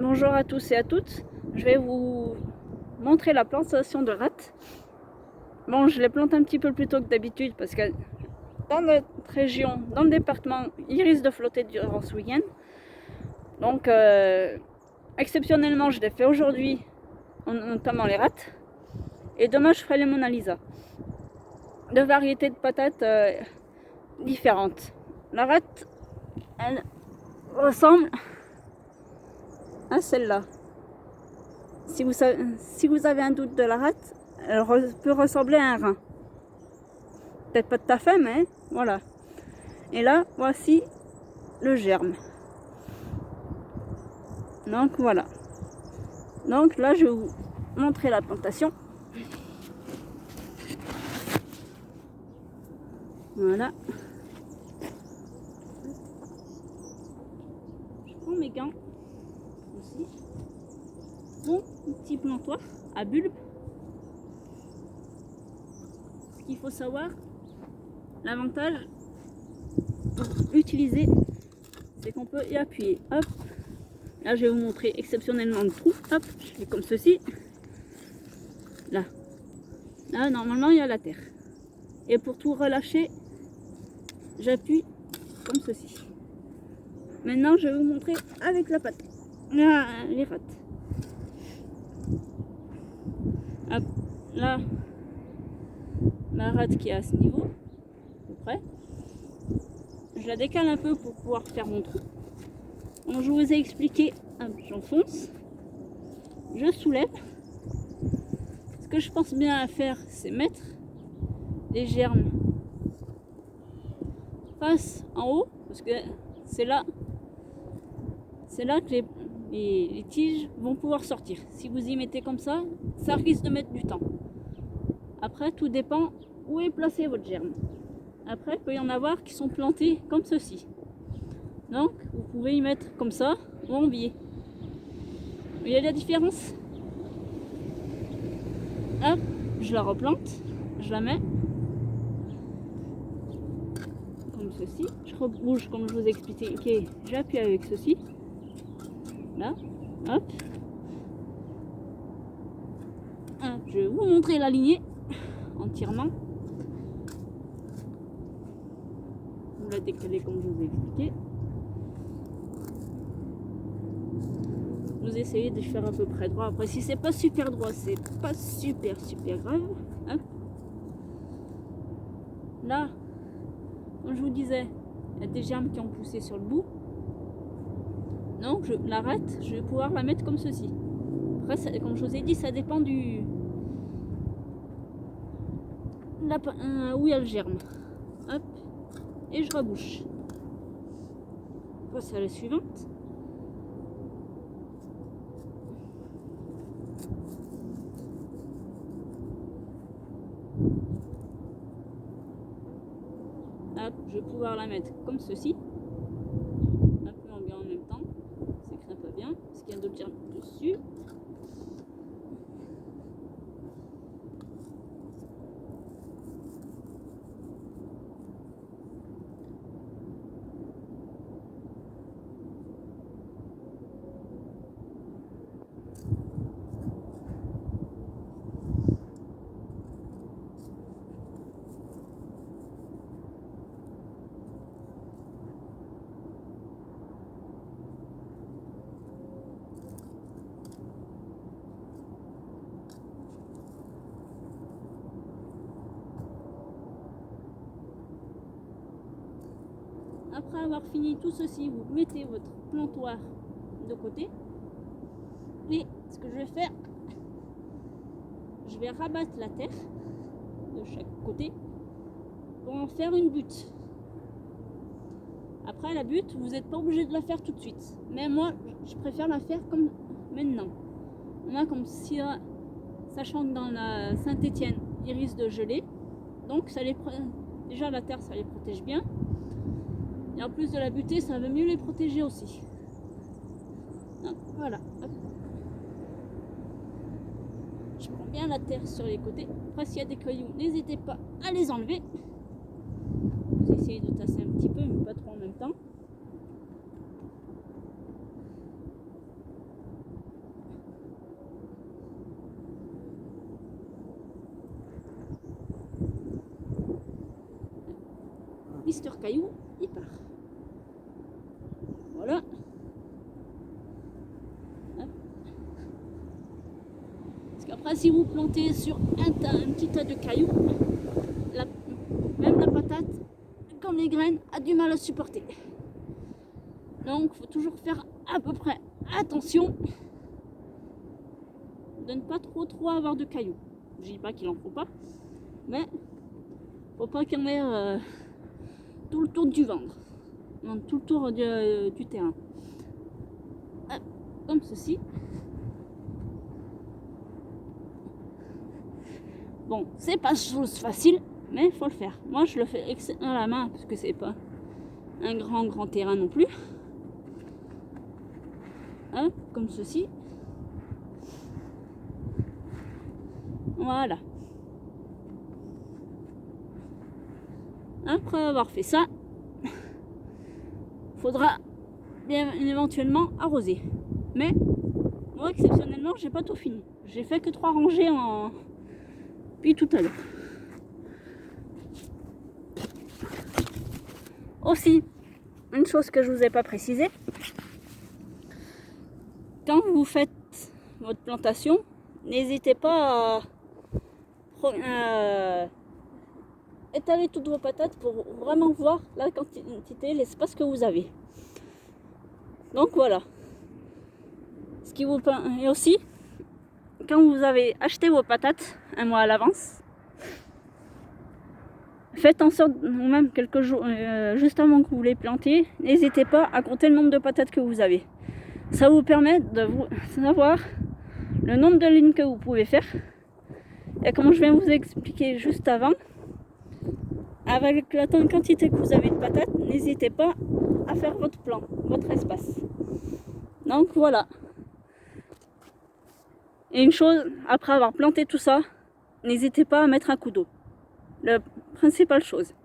Bonjour à tous et à toutes. Je vais vous montrer la plantation de rats. Bon, je les plante un petit peu plus tôt que d'habitude parce que dans notre région, dans le département, ils risquent de flotter durant ce week-end. Donc, exceptionnellement, je les fais aujourd'hui, notamment les rats. Et demain, je ferai les Mona Lisa. De variétés de patates différentes. La rate, elle ressemble à celle-là. Si vous avez un doute de la rate, elle peut ressembler à un rein. Peut-être pas tout à fait, mais voilà. Et là, voici le germe. Donc voilà. Donc là, je vais vous montrer la plantation. Voilà. Je prends mes gants aussi. Mon petit plantoir à bulbe. Ce qu'il faut savoir, l'avantage d'utiliser, c'est qu'on peut y appuyer. Hop. Là, je vais vous montrer exceptionnellement le trou. Hop, je fais comme ceci. Là. Là, normalement, il y a la terre. Et pour tout relâcher, j'appuie comme ceci. Maintenant, je vais vous montrer avec la patte. Là, les rats. Hop, là, la rate qui est à ce niveau, à peu près. Je la décale un peu pour pouvoir faire mon trou. Donc, je vous ai expliqué. J'enfonce, je soulève. Ce que je pense bien à faire, c'est mettre les germes face en haut, parce que c'est là que les tiges vont pouvoir sortir. Si vous y mettez comme ça risque de mettre du temps. Après, tout dépend où est placé votre germe. Après, il peut y en avoir qui sont plantés comme ceci. Donc, vous pouvez y mettre comme ça ou en biais. Vous voyez la différence? Hop, je la replante, je la mets comme ceci. Je rebouge comme je vous ai expliqué. Ok, j'appuie avec ceci. Là, hop. Je vais vous montrer la lignée entièrement. Vous la décalez comme je vous ai expliqué. Vous essayez de faire à peu près droit. Après, si c'est pas super droit, c'est pas super grave. Hein. Là, comme je vous disais, il y a des germes qui ont poussé sur le bout. Donc, je l'arrête. Je vais pouvoir la mettre comme ceci. Après, ça, comme je vous ai dit, ça dépend du où il y a le germe. Hop, et je rebouche. On passe à la suivante. Hop, je vais pouvoir la mettre comme ceci. Un peu bien en même temps. Ça craint pas bien. Parce qu'il y a d'autres germes dessus. Après avoir fini tout ceci, vous mettez votre plantoir de côté. Et ce que je vais faire, je vais rabattre la terre de chaque côté pour en faire une butte. Après la butte, vous n'êtes pas obligé de la faire tout de suite. Mais moi, je préfère la faire comme maintenant. On a comme si, sachant que dans la Saint-Étienne, il risque de geler. Donc déjà la terre, ça les protège bien. Et en plus de la butée, ça va mieux les protéger aussi. Donc, voilà. Hop. Je prends bien la terre sur les côtés. Après, s'il y a des cailloux, n'hésitez pas à les enlever. Vous essayez de tasser un petit peu, mais pas trop en même temps. caillou, il part. Voilà. Hop. Parce qu'après, si vous plantez sur un petit tas de cailloux, même la patate, comme les graines, a du mal à supporter. Donc, il faut toujours faire à peu près attention de ne pas trop avoir de cailloux. Je dis pas qu'il en faut pas, mais faut pas qu'il y en ait tout le tour du ventre, non, tout le tour du terrain. Comme ceci. Bon, c'est pas chose facile, mais il faut le faire. Moi, je le fais à la main parce que c'est pas un grand terrain non plus. Comme ceci. Voilà. Après avoir fait ça, faudra bien éventuellement arroser. Mais moi, exceptionnellement, j'ai pas tout fini. J'ai fait que 3 rangées puis tout à l'heure. Aussi, une chose que je vous ai pas précisé, quand vous faites votre plantation, n'hésitez pas à étaler toutes vos patates pour vraiment voir la quantité, l'espace que vous avez. Donc voilà. Ce qui vous et aussi, quand vous avez acheté vos patates un mois à l'avance, faites en sorte, ou même quelques jours, juste avant que vous les plantiez, n'hésitez pas à compter le nombre de patates que vous avez. Ça vous permet de savoir le nombre de lignes que vous pouvez faire. Et comme je viens de vous expliquer juste avant, avec la quantité que vous avez de patates, n'hésitez pas à faire votre plan, votre espace. Donc voilà. Et une chose, après avoir planté tout ça, n'hésitez pas à mettre un coup d'eau. La principale chose.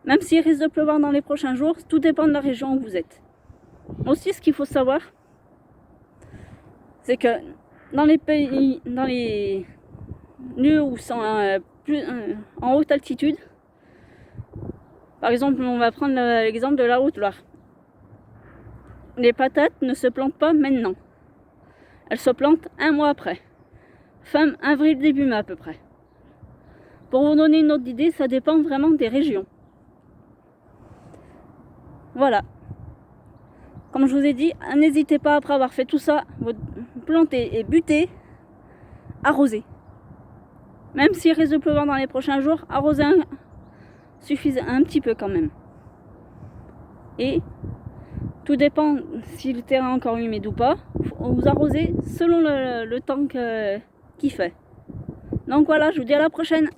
Même s'il risque de pleuvoir dans les prochains jours, tout dépend de la région où vous êtes. Aussi, ce qu'il faut savoir, c'est que dans les lieux où sont en haute altitude, par exemple, on va prendre l'exemple de la Haute-Loire. Les patates ne se plantent pas maintenant. Elles se plantent un mois après. Fin avril, début mai à peu près. Pour vous donner une autre idée, ça dépend vraiment des régions. Voilà. Comme je vous ai dit, n'hésitez pas après avoir fait tout ça, planter et buter, arroser. Même s'il risque de pleuvoir dans les prochains jours, arroser suffit un petit peu quand même. Et tout dépend si le terrain est encore humide ou pas. Vous arrosez selon le temps qu'il fait. Donc voilà, je vous dis à la prochaine.